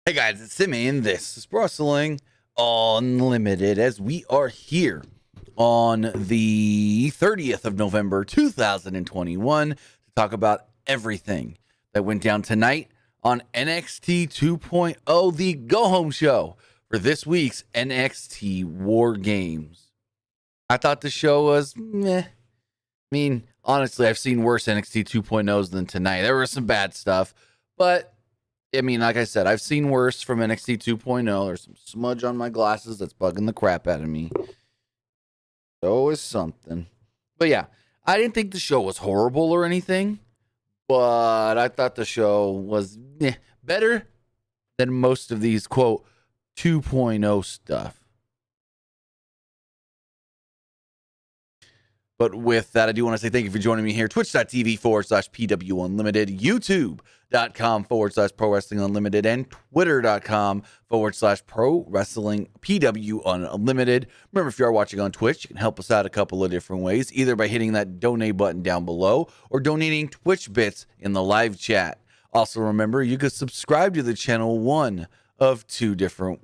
Hey guys, it's Simmy, and this is Wrestling Unlimited, as we are here on the 30th of November, 2021, to talk about everything that went down tonight on NXT 2.0, the go-home show for this week's NXT WarGames. I thought the show was meh. I mean, honestly, I've seen worse NXT 2.0s than tonight. There was some bad stuff, but I mean, like I said, I've seen worse from NXT 2.0. There's some smudge on my glasses that's bugging the crap out of me. So is something. But yeah, I didn't think the show was horrible or anything, but I thought the show was better than most of these, quote, 2.0 stuff. But with that, I do want to say thank you for joining me here. Twitch.tv/PWUnlimited, YouTube.com/Pro Wrestling Unlimited, and Twitter.com/Pro Wrestling PWUnlimited. Remember, if you are watching on Twitch, you can help us out a couple of different ways, either by hitting that donate button down below or donating Twitch bits in the live chat. Also, remember, you could subscribe to the channel one of two different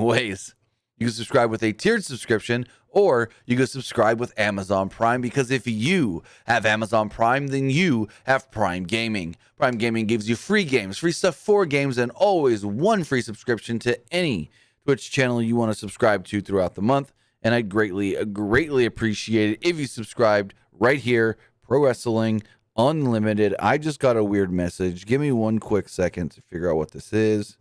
ways. You can subscribe with a tiered subscription, or you can subscribe with Amazon Prime, because if you have Amazon Prime, then you have Prime Gaming. Prime Gaming gives you free games, free stuff for games, and always one free subscription to any Twitch channel you want to subscribe to throughout the month. And I'd greatly appreciate it if you subscribed right here, Pro Wrestling Unlimited. I just got a weird message. Give me one quick second to figure out what this is.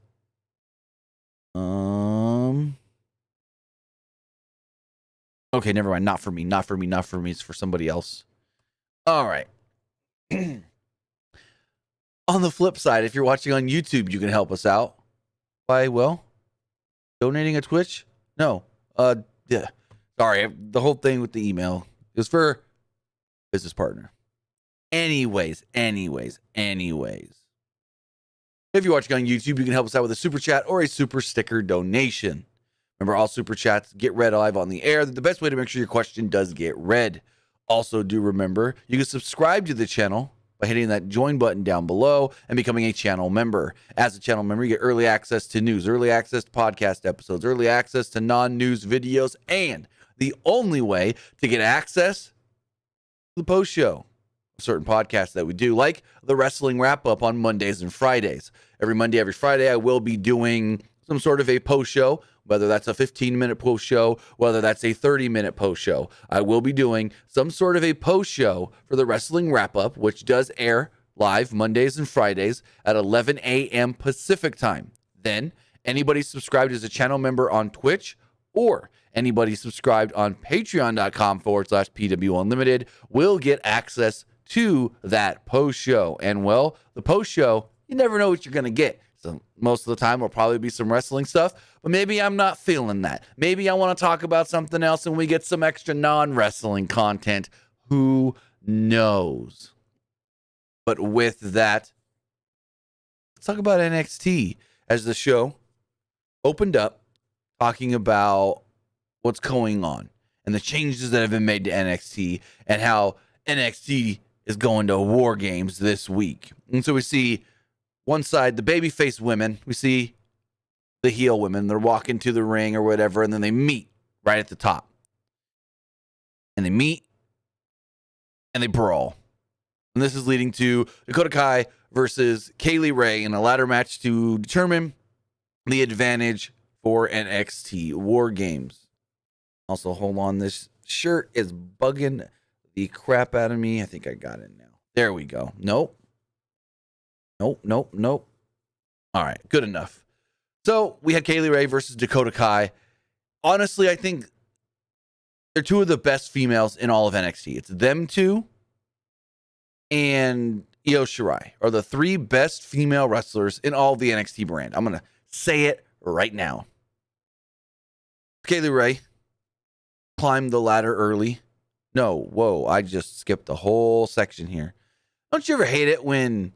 Okay, never mind. Not for me. It's for somebody else. All right. On the flip side, if you're watching on YouTube, you can help us out by, well, donating a Twitch. No. Yeah. Sorry, the whole thing with the email is for business partner. Anyways. If you're watching on YouTube, you can help us out with a super chat or a super sticker donation. Remember, all super chats get read live on the air. The best way to make sure your question does get read. Also, do remember, you can subscribe to the channel by hitting that join button down below and becoming a channel member. As a channel member, you get early access to news, early access to podcast episodes, early access to non-news videos, and the only way to get access to the post show. Certain podcasts that we do, like the wrestling wrap-up on Mondays and Fridays. Every Monday, every Friday, I will be doing some sort of a post show, whether that's a 15-minute post show, whether that's a 30-minute post show. I will be doing some sort of a post show for the wrestling wrap-up, which does air live Mondays and Fridays at 11 a.m. Pacific time. Then, anybody subscribed as a channel member on Twitch or anybody subscribed on patreon.com/PWUnlimited will get access to that post show. And well, the post show, you never know what you're going to get. So most of the time will probably be some wrestling stuff, but maybe I'm not feeling that. Maybe I want to talk about something else and we get some extra non-wrestling content. Who knows? But with that, let's talk about NXT, as the show opened up talking about what's going on and the changes that have been made to NXT and how NXT is going to WarGames this week. And so we see one side, the babyface women. We see the heel women. They're walking to the ring or whatever, and then they meet right at the top. And they meet, and they brawl. And this is leading to Dakota Kai versus Kaylee Ray in a ladder match to determine the advantage for NXT WarGames. Also, hold on. This shirt is bugging the crap out of me. I think I got it now. There we go. Nope. All right, good enough. So we had Kaylee Ray versus Dakota Kai. Honestly, I think they're two of the best females in all of NXT. It's them two and Io Shirai are the three best female wrestlers in all of the NXT brand. I'm going to say it right now. Kaylee Ray climbed the ladder early. No, whoa, I just skipped the whole section here. Don't you ever hate it when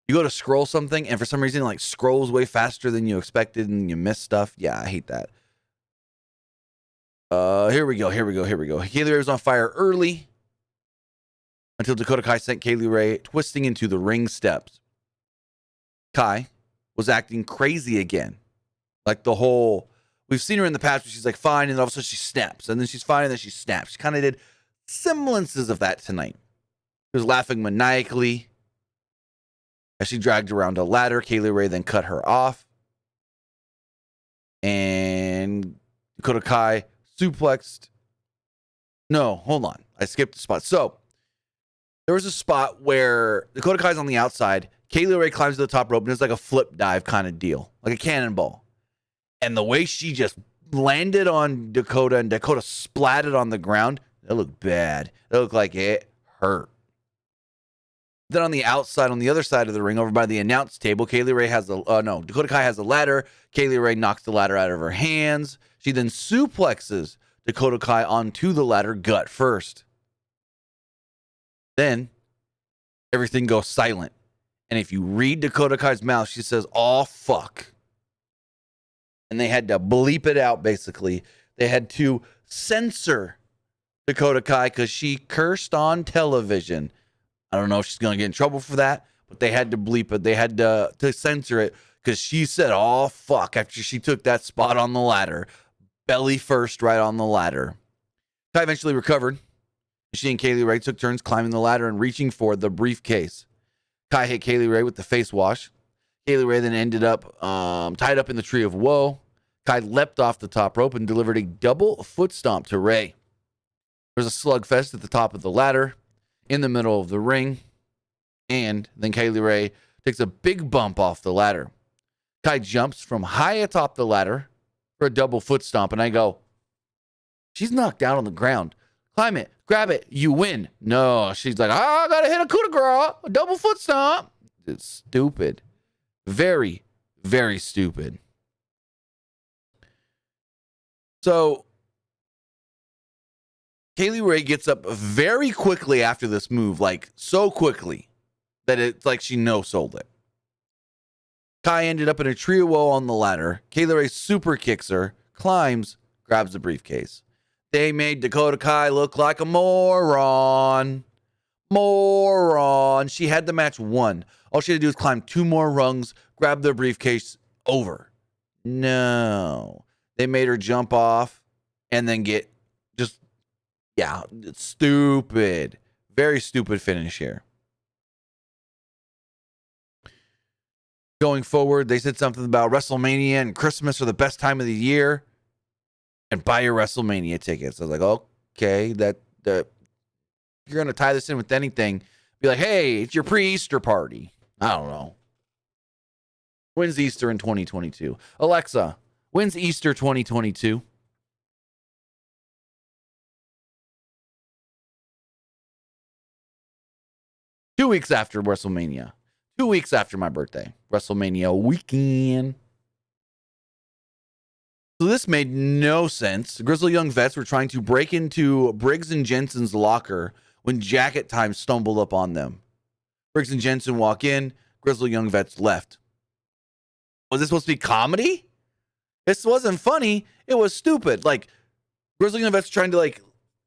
you go to scroll something and for some reason like scrolls way faster than you expected and you miss stuff? Yeah, I hate that. Here we go. Kaylee Ray was on fire early until Dakota Kai sent Kaylee Ray twisting into the ring steps. Kai was acting crazy again. Like the whole, we've seen her in the past where she's like fine, and all of a sudden she snaps, and then she's fine, and then she snaps. She kind of did semblances of that tonight. She was laughing maniacally as she dragged around a ladder. Kaylee Ray then cut her off. And Dakota Kai suplexed. No, hold on. I skipped a spot. So there was a spot where Dakota Kai's on the outside. Kaylee Ray climbs to the top rope, and it's like a flip dive kind of deal, like a cannonball. And the way she just landed on Dakota, and Dakota splatted on the ground, it looked bad. It looked like it hurt. Then on the outside, on the other side of the ring, over by the announce table, Dakota Kai has a ladder. Kaylee Ray knocks the ladder out of her hands. She then suplexes Dakota Kai onto the ladder, gut first. Then everything goes silent. And if you read Dakota Kai's mouth, she says, "Oh, fuck." And they had to bleep it out, basically. They had to censor Dakota Kai because she cursed on television. I don't know if she's going to get in trouble for that, but they had to bleep it. They had to censor it because she said, "Oh, fuck," after she took that spot on the ladder. Belly first right on the ladder. Kai eventually recovered. She and Kaylee Ray took turns climbing the ladder and reaching for the briefcase. Kai hit Kaylee Ray with the face wash. Kaylee Ray then ended up tied up in the tree of woe. Kai leapt off the top rope and delivered a double foot stomp to Ray. There's a slugfest at the top of the ladder, in the middle of the ring, and then Kaylee Ray takes a big bump off the ladder. Kai jumps from high atop the ladder for a double foot stomp, and I go, she's knocked down on the ground. Climb it, grab it, you win. No, she's like, I gotta hit a coup de grace, a double foot stomp. It's stupid. Very, very stupid. So Kaylee Ray gets up very quickly after this move, like so quickly that it's like she no-sold it. Kai ended up in a tree of woe on the ladder. Kaylee Ray super kicks her, climbs, grabs the briefcase. They made Dakota Kai look like a moron. Moron. She had the match won. All she had to do was climb 2 more rungs, grab the briefcase, over. No. They made her jump off and then get just, yeah, it's stupid. Very stupid finish here. Going forward, they said something about WrestleMania and Christmas are the best time of the year. And buy your WrestleMania tickets. I was like, okay, that you're going to tie this in with anything. Be like, hey, it's your pre-Easter party. I don't know. When's Easter in 2022? Alexa, when's Easter 2022? Two weeks after WrestleMania. 2 weeks after my birthday. WrestleMania weekend. So this made no sense. The Grizzled Young Vets were trying to break into Briggs and Jensen's locker when Jacket Time stumbled up on them. Briggs and Jensen walk in. Grizzled Young Vets left. Was this supposed to be comedy? This wasn't funny. It was stupid. Like, Grizzled Young Vets trying to, like,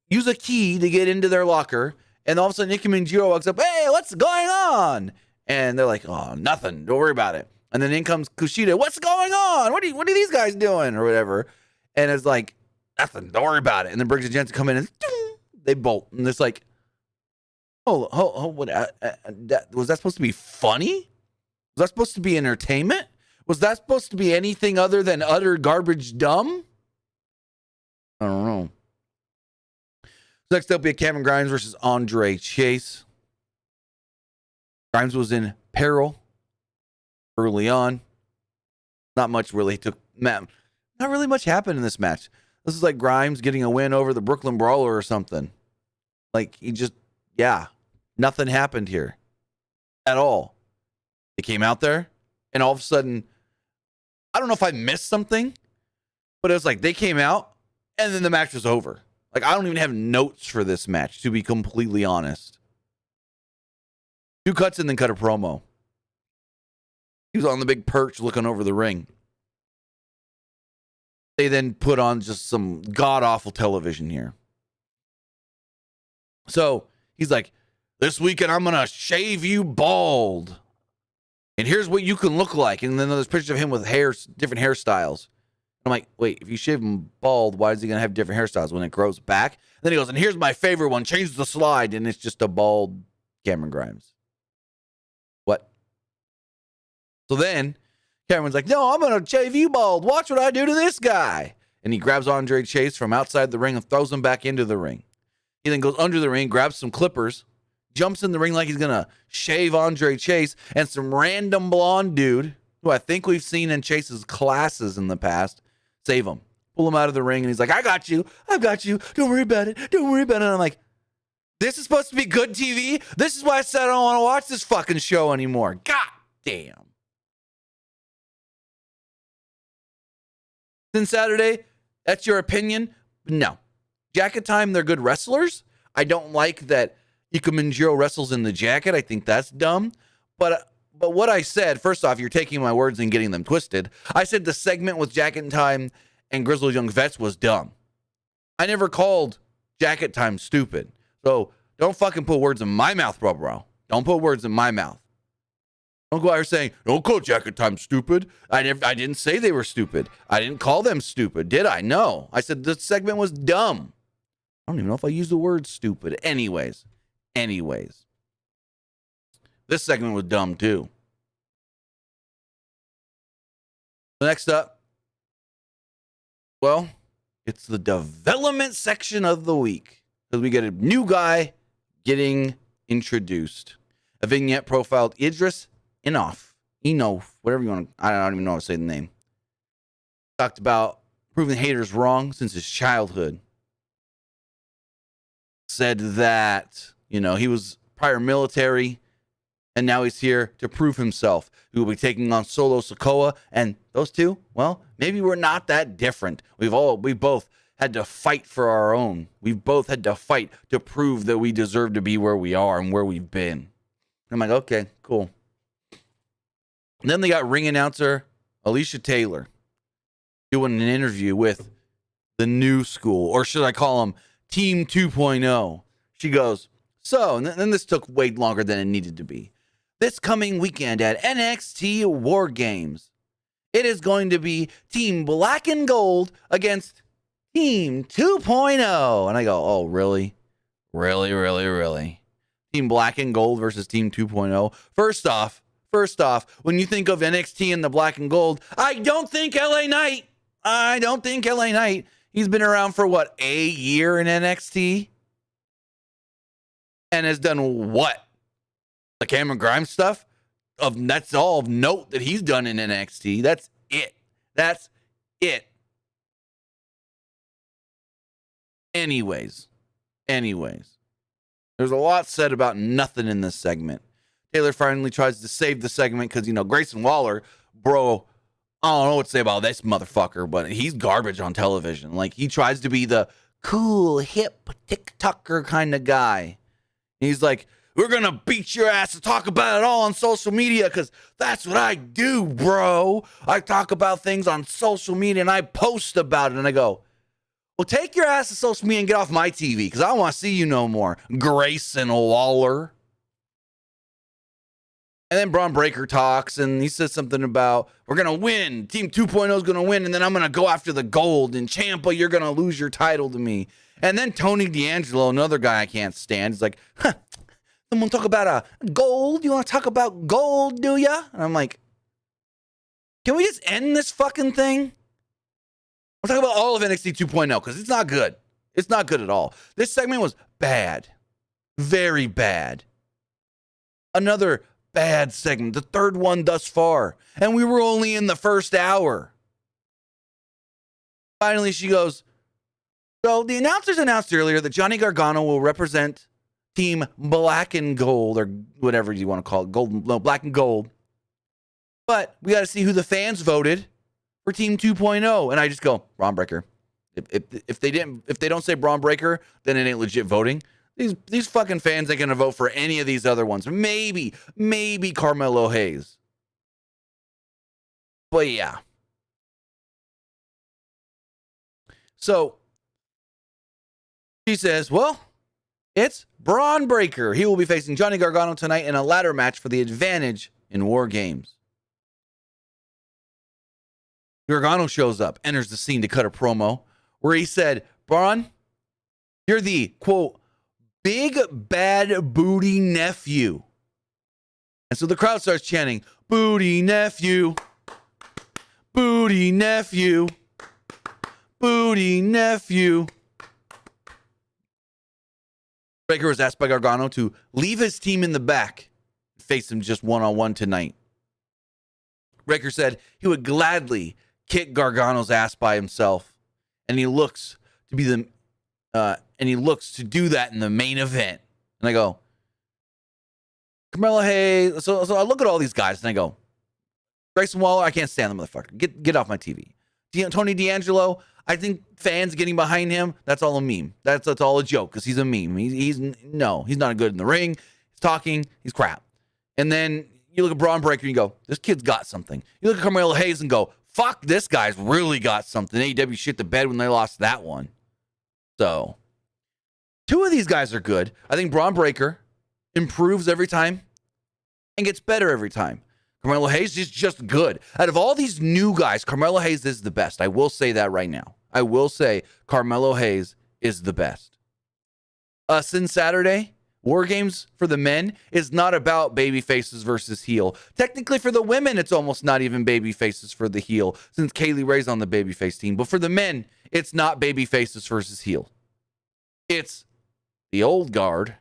use a key to get into their locker. And all of a sudden, Nikki Manjiro walks up. Hey, what's going on? And they're like, oh, nothing. Don't worry about it. And then in comes Kushida. What's going on? What are these guys doing? Or whatever. And it's like, nothing. Don't worry about it. And then Briggs and Jensen come in and they bolt. And it's like, what, was that supposed to be funny? Was that supposed to be entertainment? Was that supposed to be anything other than utter garbage dumb? I don't know. Next up, we had Cameron Grimes versus Andre Chase. Grimes was in peril early on. Not really much happened in this match. This is like Grimes getting a win over the Brooklyn Brawler or something. Like, nothing happened here at all. They came out there, and all of a sudden, I don't know if I missed something, but it was like they came out, and then the match was over. Like, I don't even have notes for this match, to be completely honest. 2 cuts and then cut a promo. He was on the big perch looking over the ring. They then put on just some god-awful television here. So he's like, this weekend I'm going to shave you bald. And here's what you can look like. And then there's pictures of him with different hairstyles. I'm like, wait, if you shave him bald, why is he going to have different hairstyles when it grows back? And then he goes, and here's my favorite one. Change the slide. And it's just a bald Cameron Grimes. What? So then Cameron's like, no, I'm going to shave you bald. Watch what I do to this guy. And he grabs Andre Chase from outside the ring and throws him back into the ring. He then goes under the ring, grabs some clippers, jumps in the ring like he's going to shave Andre Chase, and some random blonde dude, who I think we've seen in Chase's classes in the past, save him. Pull him out of the ring, and he's like, I got you. Don't worry about it. And I'm like, this is supposed to be good TV? This is why I said I don't want to watch this fucking show anymore. God damn. Then Saturday, that's your opinion? No. Jacket Time, they're good wrestlers. I don't like that Ika Minjiro wrestles in the jacket. I think that's dumb. But what I said, first off, you're taking my words and getting them twisted. I said the segment with Jacket Time and Grizzled Young Vets was dumb. I never called Jacket Time stupid. So don't fucking put words in my mouth, bro. Don't put words in my mouth. Don't go out here saying, don't call Jacket Time stupid. I didn't say they were stupid. I didn't call them stupid, did I? No. I said this segment was dumb. I don't even know if I used the word stupid. Anyways. This segment was dumb too. Next up, well, it's the development section of the week. Because we get a new guy getting introduced. A vignette profiled Idris Enof, whatever you want to, I don't even know how to say the name. Talked about proving haters wrong since his childhood. Said that, he was prior military, and now he's here to prove himself. He will be taking on Solo Sikoa, and those two, well, maybe we're not that different. We both had to fight for our own. We've both had to fight to prove that we deserve to be where we are and where we've been. I'm like, okay, cool. And then they got ring announcer Alicia Taylor doing an interview with the new school, or should I call them Team 2.0. She goes, so, and then this took way longer than it needed to be. This coming weekend at NXT WarGames, it is going to be Team Black and Gold against Team 2.0. And I go, oh, really? Really? Team Black and Gold versus Team 2.0. First off, when you think of NXT and the Black and Gold, I don't think LA Knight. He's been around for what, a year in NXT? And has done what? The Cameron Grimes stuff? That's all of note that he's done in NXT. That's it. Anyways. There's a lot said about nothing in this segment. Taylor finally tries to save the segment because, Grayson Waller, bro, I don't know what to say about this motherfucker, but he's garbage on television. Like, he tries to be the cool, hip, TikToker kind of guy. He's like, we're going to beat your ass and talk about it all on social media because that's what I do, bro. I talk about things on social media and I post about it. And I go, well, take your ass to social media and get off my TV because I don't want to see you no more, Grayson Waller. And then Braun Breaker talks, and he says something about, we're going to win. Team 2.0 is going to win, and then I'm going to go after the gold. And Ciampa, you're going to lose your title to me. And then Tony D'Angelo, another guy I can't stand, is like, someone talk about gold? You want to talk about gold, do ya? And I'm like, can we just end this fucking thing? I'm talking about all of NXT 2.0, because it's not good. It's not good at all. This segment was bad. Very bad. Another bad segment, the third one thus far, and we were only in the first hour. Finally, she goes, so the announcers announced earlier that Johnny Gargano will represent Team Black and Gold, or whatever you want to call it, Black and Gold. But we got to see who the fans voted for Team 2.0, and I just go, Braun Breaker. If they don't say Braun Breaker, then it ain't legit voting. These fucking fans ain't gonna vote for any of these other ones. Maybe Carmelo Hayes. But yeah. So she says, well, it's Braun Breaker. He will be facing Johnny Gargano tonight in a ladder match for the advantage in WarGames. Gargano shows up, enters the scene to cut a promo where he said, Braun, you're the, quote, big bad booty nephew. And so the crowd starts chanting, booty nephew, booty nephew, booty nephew. Breakker was asked by Gargano to leave his team in the back and face him just one-on-one tonight. Breakker said he would gladly kick Gargano's ass by himself, and he looks to be the do that in the main event. And I go, Carmelo Hayes. So I look at all these guys and I go, Grayson Waller, I can't stand the motherfucker. Get off my TV. Tony D'Angelo, I think fans getting behind him, that's all a meme. That's all a joke because he's a meme. He's not good in the ring. He's talking, he's crap. And then you look at Braun Breaker and you go, this kid's got something. You look at Carmelo Hayes and go, fuck, this guy's really got something. AEW shit the bed when they lost that one. So, two of these guys are good. I think Braun Breaker improves every time and gets better every time. Carmelo Hayes is just good. Out of all these new guys, Carmelo Hayes is the best. I will say that right now. I will say Carmelo Hayes is the best. Since Saturday, WarGames for the men is not about baby faces versus heel. Technically for the women, it's almost not even baby faces for the heel since Kaylee Ray's on the babyface team. But for the men, it's not baby faces versus heel. It's the old guard,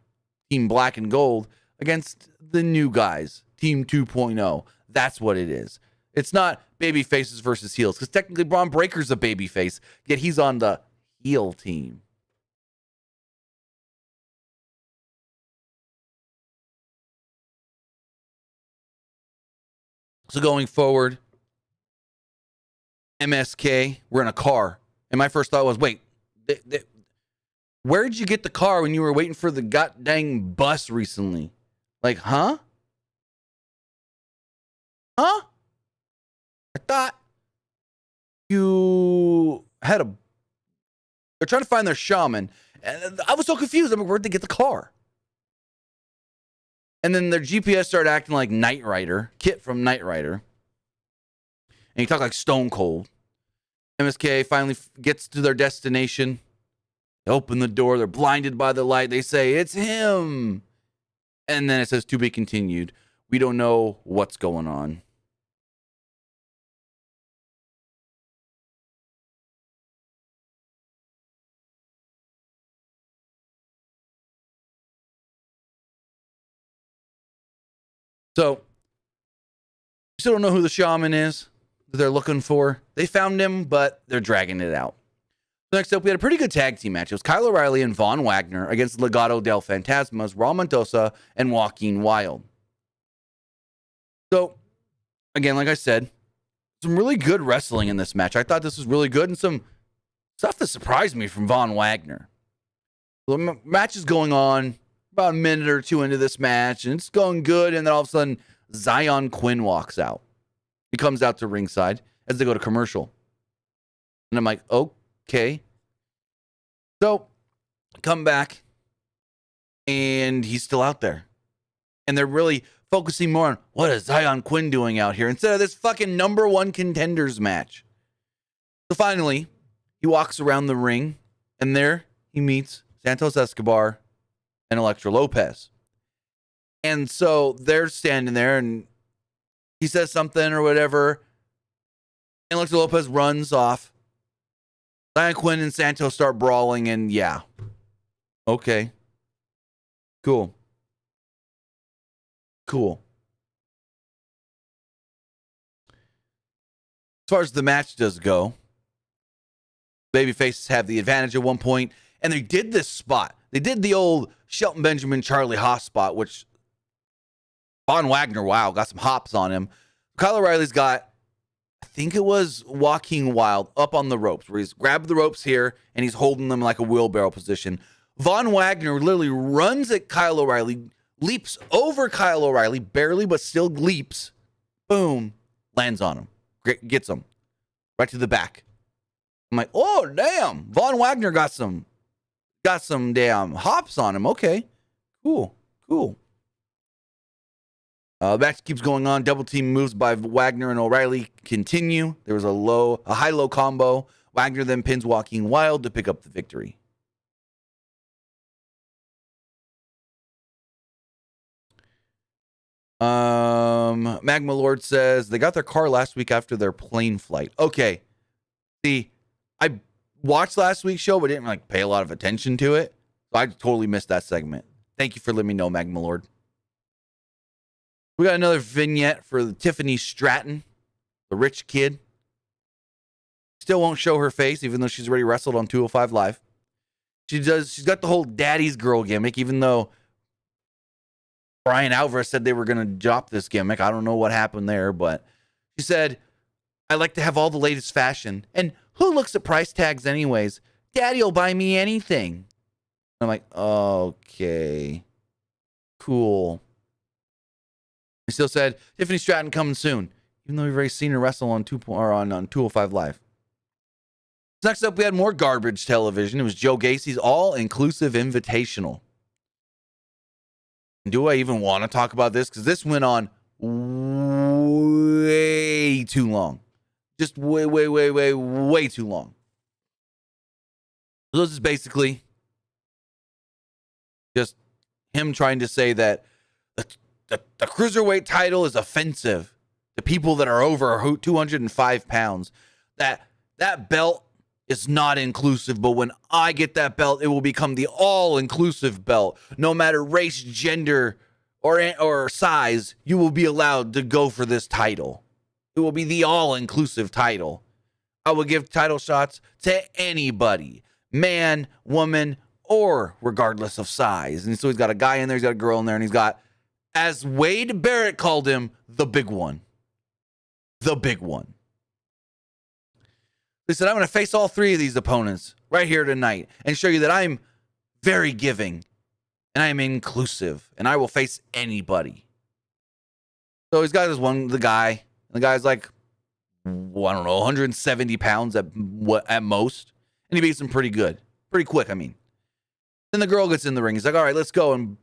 Team Black and Gold, against the new guys, Team 2.0. That's what it is. It's not baby faces versus heels because technically Braun Breaker's a baby face, yet he's on the heel team. So going forward, MSK, we're in a car. And my first thought was, wait, where did you get the car when you were waiting for the goddamn bus recently? Like, huh? Huh? I thought you had a... They're trying to find their shaman. And I was so confused. I'm like, where'd they get the car? And then their GPS started acting like Knight Rider, Kit from Knight Rider. And he talked like Stone Cold. MSK finally gets to their destination. They open the door. They're blinded by the light. They say, it's him. And then it says, to be continued. We don't know what's going on. So, still don't know who the shaman is that they're looking for. They found him, but they're dragging it out. Next up, we had a pretty good tag team match. It was Kyle O'Reilly and Von Wagner against Legado del Fantasmas, Raul Mendoza, and Joaquin Wilde. So, again, like I said, some really good wrestling in this match. I thought this was really good and some stuff that surprised me from Von Wagner. The match is going on about a minute or two into this match, and it's going good, and then all of a sudden, Zion Quinn walks out. He comes out to ringside as they go to commercial. And I'm like, okay. So, come back, and he's still out there. And they're really focusing more on what is Zion Quinn doing out here instead of this fucking number one contenders match. So finally, he walks around the ring, and there he meets Santos Escobar and Elektra Lopez. And so they're standing there, and he says something or whatever, and Elektra Lopez runs off. Zion Quinn and Santos start brawling, and yeah. Okay. Cool. As far as the match does go, babyfaces have the advantage at one point, and they did this spot. They did the old Shelton Benjamin, Charlie Haas spot, which Von Wagner, wow, got some hops on him. Kyle O'Reilly's got, I think it was Joaquin Wilde, up on the ropes, where he's grabbed the ropes here, and he's holding them like a wheelbarrow position. Von Wagner literally runs at Kyle O'Reilly, leaps over Kyle O'Reilly, barely, but still leaps. Boom. Lands on him. Gets him. Right to the back. I'm like, oh, damn. Von Wagner got some damn hops on him. Okay. Cool. The match keeps going on. Double team moves by Wagner and O'Reilly continue. There was a high-low combo. Wagner then pins Joaquin Wilde to pick up the victory. Magma Lord says they got their car last week after their plane flight. Okay. See, I watched last week's show, but didn't pay a lot of attention to it. So I totally missed that segment. Thank you for letting me know, Magma Lord. We got another vignette for Tiffany Stratton, the rich kid. Still won't show her face, even though she's already wrestled on 205 Live. She's got the whole daddy's girl gimmick, even though Brian Alvarez said they were going to drop this gimmick. I don't know what happened there, but she said, I like to have all the latest fashion. And who looks at price tags anyways? Daddy will buy me anything. I'm like, okay, cool. He still said, Tiffany Stratton coming soon, even though we've already seen her wrestle on 205 Live. Next up, we had more garbage television. It was Joe Gacy's all-inclusive invitational. Do I even want to talk about this? Because this went on way too long. Just way too long. So this is basically just him trying to say that the cruiserweight title is offensive to people that are over 205 pounds. That belt is not inclusive, but when I get that belt, it will become the all-inclusive belt. No matter race, gender, or size, you will be allowed to go for this title. It will be the all-inclusive title. I will give title shots to anybody, man, woman, or regardless of size. And so he's got a guy in there, he's got a girl in there, and he's got, as Wade Barrett called him, the big one. The big one. He said, I'm going to face all three of these opponents right here tonight and show you that I'm very giving and I am inclusive and I will face anybody. So he's got the guy. The guy's like, I don't know, 170 pounds at most. And he beats him pretty good. Pretty quick, I mean. Then the girl gets in the ring. He's like, all right, let's go. And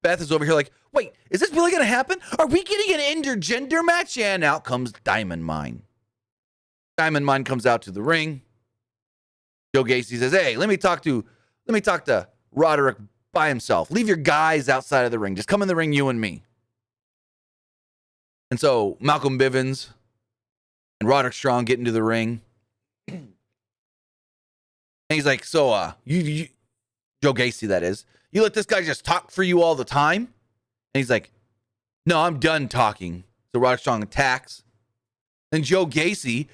Beth is over here like, wait, is this really going to happen? Are we getting an intergender match? And out comes Diamond Mine. Diamond Mine comes out to the ring. Joe Gacy says, hey, let me talk to Roderick by himself. Leave your guys outside of the ring. Just come in the ring, you and me. And so Malcolm Bivens and Roderick Strong get into the ring. And he's like, so, you Joe Gacy, that is, you let this guy just talk for you all the time? And he's like, no, I'm done talking. So Roderick Strong attacks. And Joe Gacy,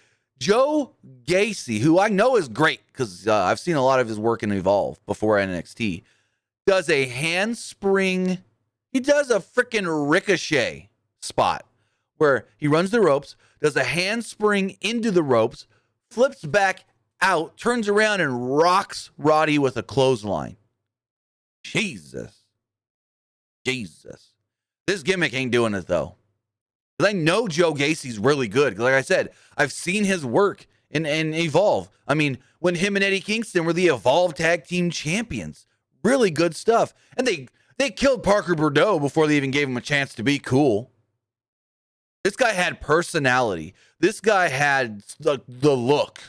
who I know is great because I've seen a lot of his work in Evolve before NXT, does a handspring. He does a freaking ricochet spot where he runs the ropes, does a handspring into the ropes, flips back out, turns around and rocks Roddy with a clothesline. Jesus. This gimmick ain't doing it though. Because I know Joe Gacy's really good. Like I said, I've seen his work in Evolve. I mean, when him and Eddie Kingston were the Evolve Tag Team Champions. Really good stuff. And they killed Parker Bordeaux before they even gave him a chance to be cool. This guy had personality. This guy had the look.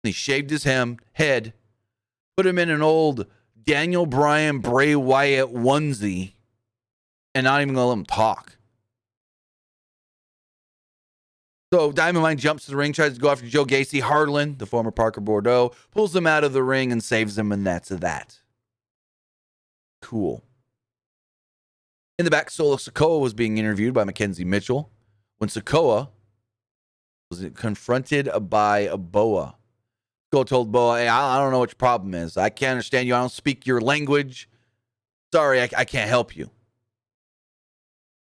He shaved his head, put him in an old Daniel Bryan, Bray Wyatt onesie, and not even going to let him talk. So Diamond Mine jumps to the ring, tries to go after Joe Gacy. Harlan, the former Parker Bordeaux, pulls him out of the ring and saves him, and that's that. Cool. In the back, Solo Sikoa was being interviewed by Mackenzie Mitchell when Sikoa was confronted by Boa. Sikoa told Boa, hey, I don't know what your problem is. I can't understand you. I don't speak your language. Sorry, I can't help you.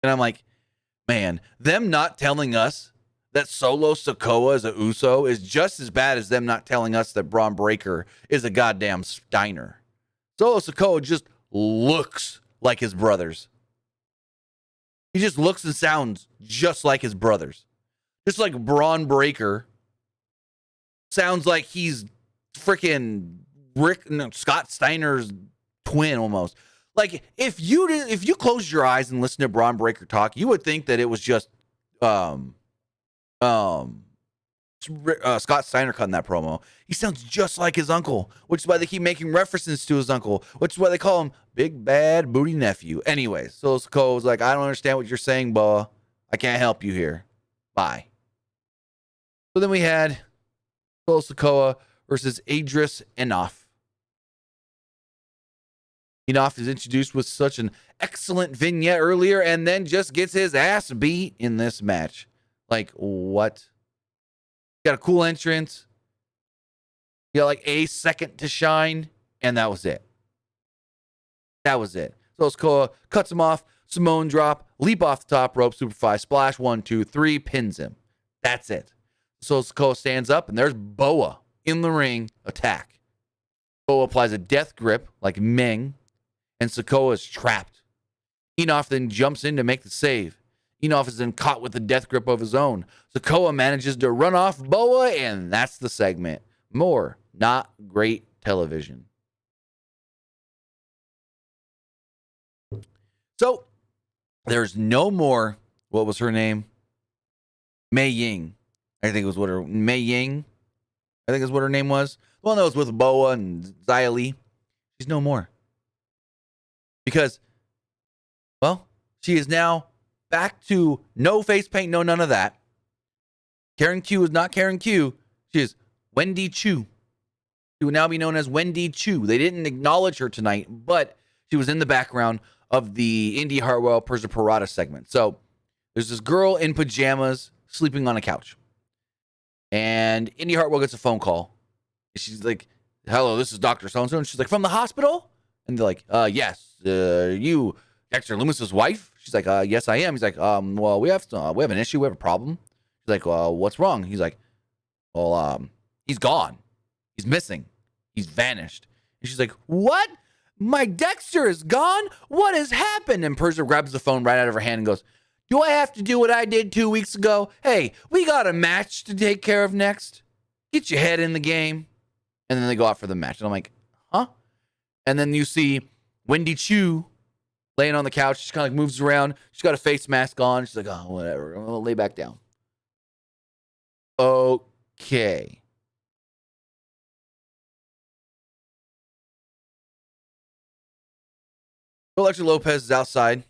And I'm like, man, them not telling us that Solo Sikoa is a Uso is just as bad as them not telling us that Braun Breaker is a goddamn Steiner. Solo Sikoa just looks like his brothers. He just looks and sounds just like his brothers. Just like Braun Breaker sounds like he's freaking Scott Steiner's twin almost. Like if you closed your eyes and listened to Braun Breaker talk, you would think that it was just Scott Steiner cutting that promo. He sounds just like his uncle, which is why they keep making references to his uncle, which is why they call him Big Bad Booty Nephew. Anyways, so Sikoa was like, I don't understand what you're saying, Boa. I can't help you here. Bye. So then we had Sikoa versus Idris Enoff. Enoff is introduced with such an excellent vignette earlier and then just gets his ass beat in this match. Like, what? Got a cool entrance. You got like a second to shine, and that was it. That was it. So Sikoa cuts him off, Samoan drop, leap off the top rope, Superfly splash, 1, 2, 3, pins him. That's it. So Sikoa stands up, and there's Boa in the ring, attack. Boa applies a death grip like Meng, and Sikoa is trapped. Enoff then jumps in to make the save. Enoff is then caught with the death grip of his own. Sikoa manages to run off Boa, and that's the segment. More not great television. So, there's no more, what was her name? Mei Ying. I think is what her name was. The one that was with Boa and Xia Li. She's no more. Because, well, she is now back to no face paint, no none of that. Karen Q is not Karen Q. She is Wendy Chu. She would now be known as Wendy Chu. They didn't acknowledge her tonight, but she was in the background of the Indy Hartwell Persia Peretta segment. So there's this girl in pajamas sleeping on a couch. And Indy Hartwell gets a phone call. She's like, hello, this is Dr. So-and-so. And she's like, from the hospital? And they're like, yes, you Dexter Loomis's wife? She's like, yes, I am. He's like, well, we have an issue. We have a problem. She's like, well, what's wrong? He's like, well, he's gone. He's missing. He's vanished. And she's like, what? My Dexter is gone? What has happened? And Persia grabs the phone right out of her hand and goes, do I have to do what I did 2 weeks ago? Hey, we got a match to take care of next. Get your head in the game. And then they go out for the match. And I'm like, huh? And then you see Wendy Chu laying on the couch. She kind of like moves around. She's got a face mask on. She's like, oh, whatever. I'm going to lay back down. Okay. Electra Lopez is outside.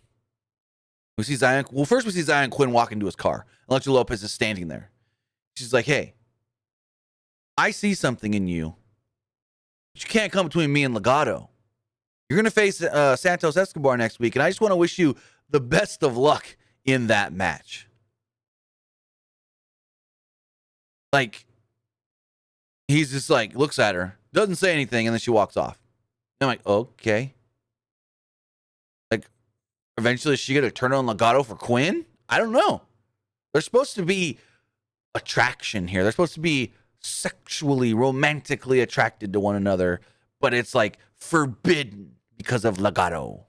We see Zion. Well, first we see Zion Quinn walk into his car. Electra Lopez is standing there. She's like, hey, I see something in you. But you can't come between me and Legado. You're going to face Santos Escobar next week, and I just want to wish you the best of luck in that match. Like, he's just like, looks at her, doesn't say anything, and then she walks off. And I'm like, okay. Like, eventually is she going to turn on Legado for Quinn? I don't know. There's supposed to be attraction here. They're supposed to be sexually, romantically attracted to one another, but it's like forbidden because of Legado.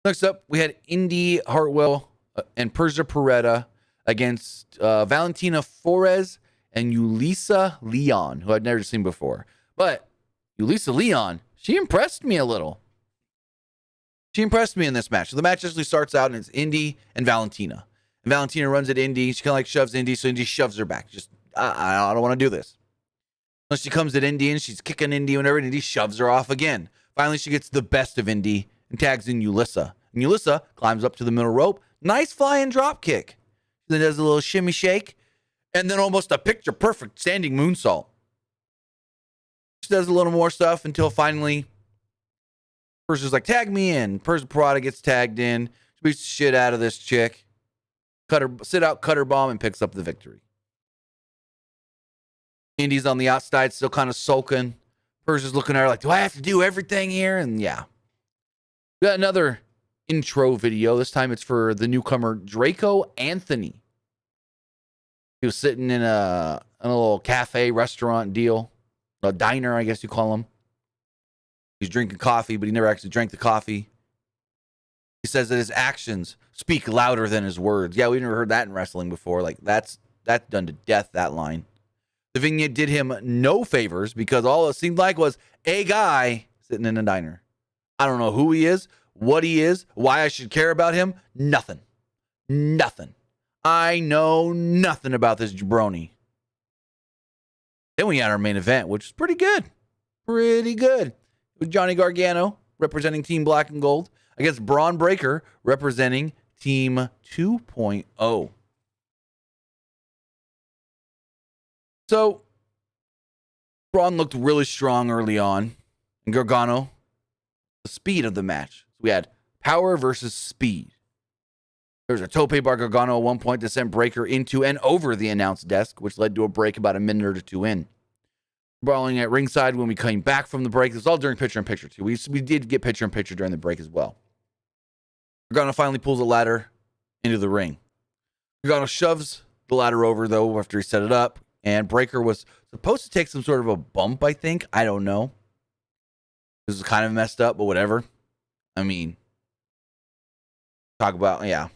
Next up, we had Indy Hartwell and Persia Peretta against Valentina Flores and Yulisa Leon, who I'd never seen before. But Yulisa Leon, she impressed me a little. She impressed me in this match. So the match actually starts out and it's Indy and Valentina. And Valentina runs at Indy. She kind of like shoves Indy, so Indy shoves her back. Just, I don't want to do this. So she comes at Indy and she's kicking Indy whenever, and Indy shoves her off again. Finally, she gets the best of Indy and tags in Yulisa. And Yulisa climbs up to the middle rope. Nice flying drop kick. Then does a little shimmy shake. And then almost a picture-perfect standing moonsault. She does a little more stuff until finally Persia's like, tag me in. Persia Peretta gets tagged in. She beats the shit out of this chick. Cutter bomb, and picks up the victory. Indy's on the outside, still kind of sulking. Persia's looking at her like, do I have to do everything here? And yeah. We got another intro video. This time it's for the newcomer Draco Anthony. He was sitting in a little cafe restaurant deal. A diner, I guess you call him. He's drinking coffee, but he never actually drank the coffee. He says that his actions speak louder than his words. Yeah, we never heard that in wrestling before. Like, that's done to death, that line. The vignette did him no favors because all it seemed like was a guy sitting in a diner. I don't know who he is, what he is, why I should care about him. Nothing. I know nothing about this jabroni. Then we had our main event, which is pretty good. With Johnny Gargano representing Team Black and Gold against Braun Breaker representing Team 2.0. So, Braun looked really strong early on. And Gargano, the speed of the match. We had power versus speed. There was a tope by Gargano at one point to send Breaker into and over the announce desk, which led to a break about a minute or two in. Brawling at ringside when we came back from the break. This was all during picture-in-picture, too. We did get picture-in-picture during the break as well. Gargano finally pulls a ladder into the ring. Gargano shoves the ladder over, though, after he set it up. And Breaker was supposed to take some sort of a bump, I think. I don't know. This is kind of messed up, but whatever. I mean, talk about, yeah.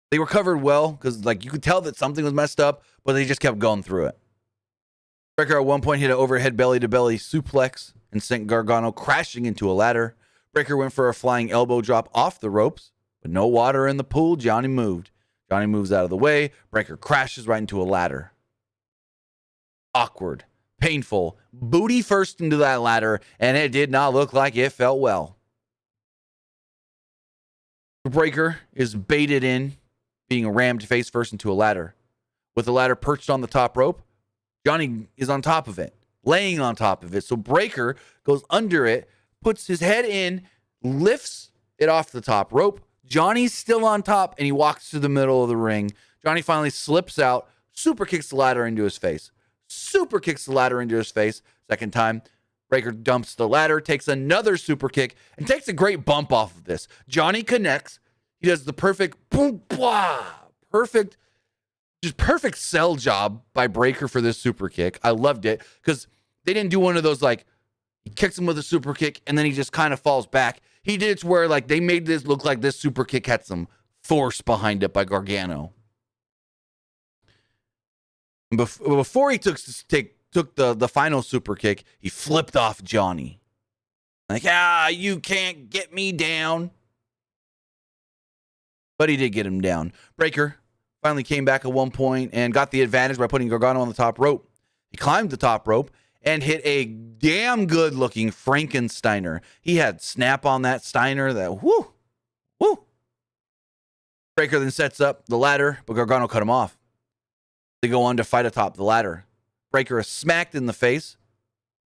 They recovered well because, like, you could tell that something was messed up, but they just kept going through it. Breaker at one point hit an overhead belly-to-belly suplex and sent Gargano crashing into a ladder. Breaker went for a flying elbow drop off the ropes, but no water in the pool. Johnny moved. Johnny moves out of the way. Breaker crashes right into a ladder. Awkward. Painful. Booty first into that ladder, and it did not look like it felt well. Breaker is baited in, being rammed face first into a ladder. With the ladder perched on the top rope, Johnny is on top of it, laying on top of it. So Breaker goes under it, puts his head in, lifts it off the top rope. Johnny's still on top, and he walks to the middle of the ring. Johnny finally slips out, super kicks the ladder into his face. Second time, Breaker dumps the ladder, takes another super kick, and takes a great bump off of this. Johnny connects. He does the perfect boom, blah, perfect sell job by Breaker for this super kick. I loved it because they didn't do one of those, like, he kicks him with a super kick, and then he just kind of falls back. He did it to where, like, they made this look like this super kick had some force behind it by Gargano. Before he took the final super kick, he flipped off Johnny. Like, you can't get me down. But he did get him down. Breaker finally came back at one point and got the advantage by putting Gargano on the top rope. He climbed the top rope and hit a damn good-looking Frankensteiner. He had snap on that Steiner that, whoo. Breaker then sets up the ladder, but Gargano cut him off. They go on to fight atop the ladder. Breaker is smacked in the face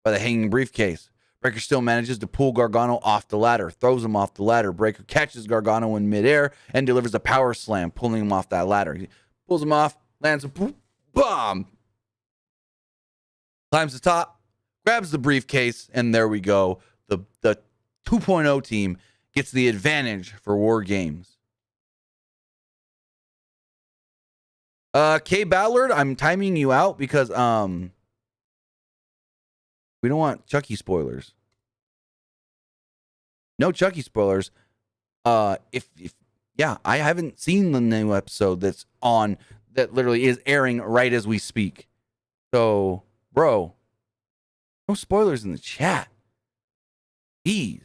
by the hanging briefcase. Breaker still manages to pull Gargano off the ladder, throws him off the ladder. Breaker catches Gargano in midair and delivers a power slam, pulling him off that ladder. He pulls him off, lands a bomb, climbs the top, grabs the briefcase, and there we go. The 2.0 team gets the advantage for WarGames. Kay Ballard, I'm timing you out because we don't want Chucky spoilers. No Chucky spoilers. If I haven't seen the new episode that's on, that literally is airing right as we speak. So, bro, no spoilers in the chat. Jeez.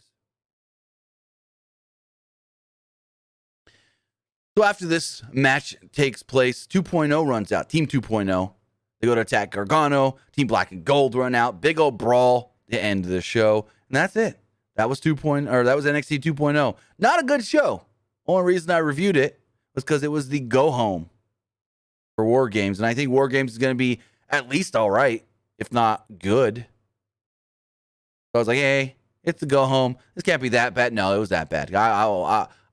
So after this match takes place, 2.0 runs out. Team 2.0. They go to attack Gargano. Team Black and Gold run out. Big old brawl to end the show. And that's it. That was that was NXT 2.0. Not a good show. Only reason I reviewed it was because it was the go home for WarGames. And I think WarGames is going to be at least all right, if not good. So I was like, hey, it's the go home. This can't be that bad. No, it was that bad.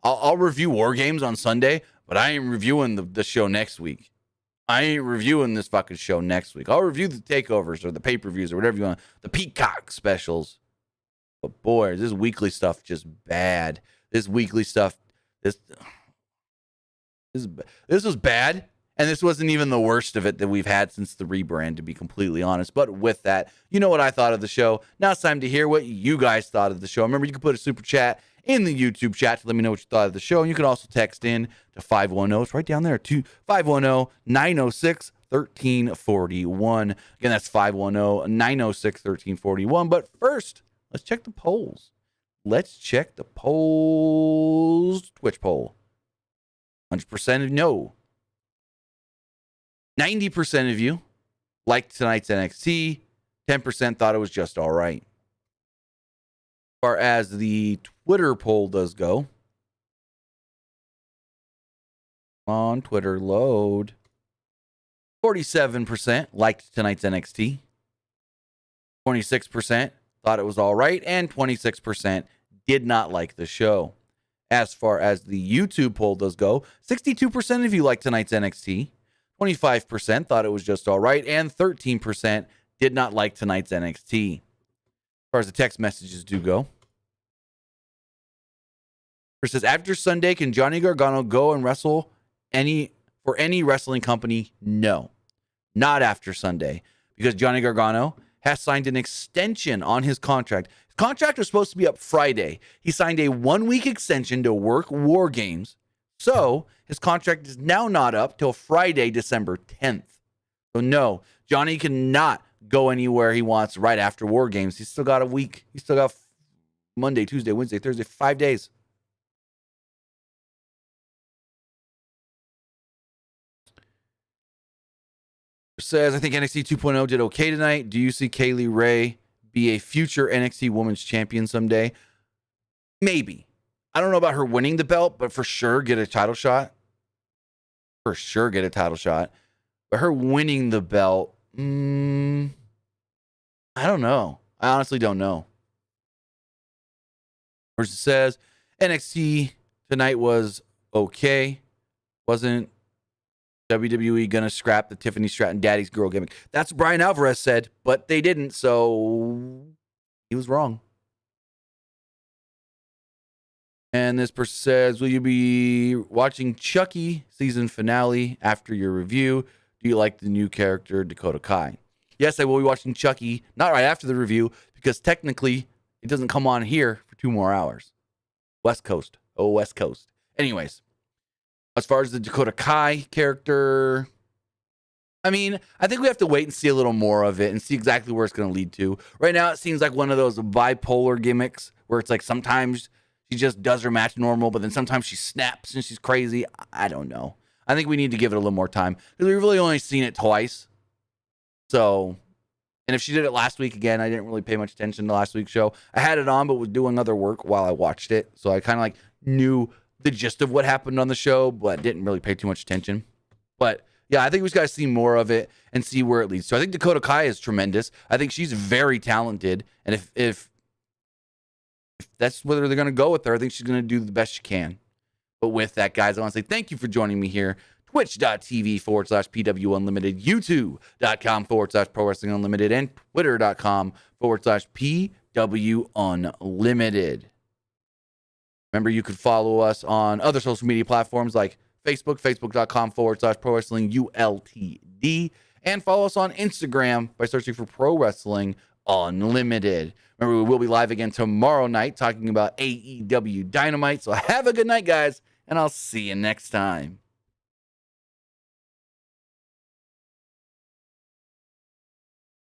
I'll review WarGames on Sunday, but I ain't reviewing the show next week. I ain't reviewing this fucking show next week. I'll review the takeovers or the pay-per-views or whatever you want. The Peacock specials. But boy, this weekly stuff just bad. This weekly stuff, this was bad. And this wasn't even the worst of it that we've had since the rebrand, to be completely honest. But with that, you know what I thought of the show. Now it's time to hear what you guys thought of the show. Remember, you can put a super chat in the YouTube chat to let me know what you thought of the show. And you can also text in to 510. It's right down there, 510-906-1341. Again, that's 510-906-1341. But first, let's check the polls. Let's check the polls. Twitch poll. 100% of no. 90% of you liked tonight's NXT. 10% thought it was just all right. As far as the Twitter poll does go, on Twitter, load. 47% liked tonight's NXT. 26% thought it was all right. And 26% did not like the show. As far as the YouTube poll does go, 62% of you liked tonight's NXT. 25% thought it was just all right, and 13% did not like tonight's NXT. As far as the text messages do go, it says, after Sunday, can Johnny Gargano go and wrestle for any wrestling company? No, not after Sunday, because Johnny Gargano has signed an extension on his contract. His contract was supposed to be up Friday. He signed a 1-week extension to work WarGames. So his contract is now not up till Friday, December 10th. So no, Johnny cannot go anywhere he wants right after WarGames. He's still got a week. He's still got Monday, Tuesday, Wednesday, Thursday, 5 days. It says, I think NXT 2.0 did okay tonight. Do you see Kaylee Ray be a future NXT Women's Champion someday? Maybe. I don't know about her winning the belt, but for sure get a title shot. For sure get a title shot. But her winning the belt, I don't know. I honestly don't know. Or it says, NXT tonight was okay. Wasn't WWE going to scrap the Tiffany Stratton Daddy's Girl gimmick? That's what Brian Alvarez said, but they didn't, so he was wrong. And this person says, will you be watching Chucky season finale after your review? Do you like the new character, Dakota Kai? Yes, I will be watching Chucky, not right after the review, because technically it doesn't come on here for 2 more hours. West Coast. Oh, West Coast. Anyways, as far as the Dakota Kai character, I mean, I think we have to wait and see a little more of it and see exactly where it's going to lead to. Right now, it seems like one of those bipolar gimmicks where it's like sometimes she just does her match normal, but then sometimes she snaps and she's crazy. I don't know. I think we need to give it a little more time because we've really only seen it twice. So, and if she did it last week again, I didn't really pay much attention to last week's show. I had it on, but was doing other work while I watched it. So I kind of like knew the gist of what happened on the show, but didn't really pay too much attention. But yeah, I think we just got to see more of it and see where it leads. So I think Dakota Kai is tremendous. I think she's very talented. And if that's whether they're going to go with her, I think she's going to do the best she can. But with that, guys, I want to say thank you for joining me here. Twitch.tv/PWUnlimited, YouTube.com/Pro Wrestling Unlimited, and Twitter.com/PWUnlimited. Remember, you could follow us on other social media platforms like Facebook, Facebook.com/Pro Wrestling ULTD, and follow us on Instagram by searching for Pro Wrestling Unlimited. Remember, we will be live again tomorrow night talking about AEW Dynamite. So have a good night, guys, and I'll see you next time.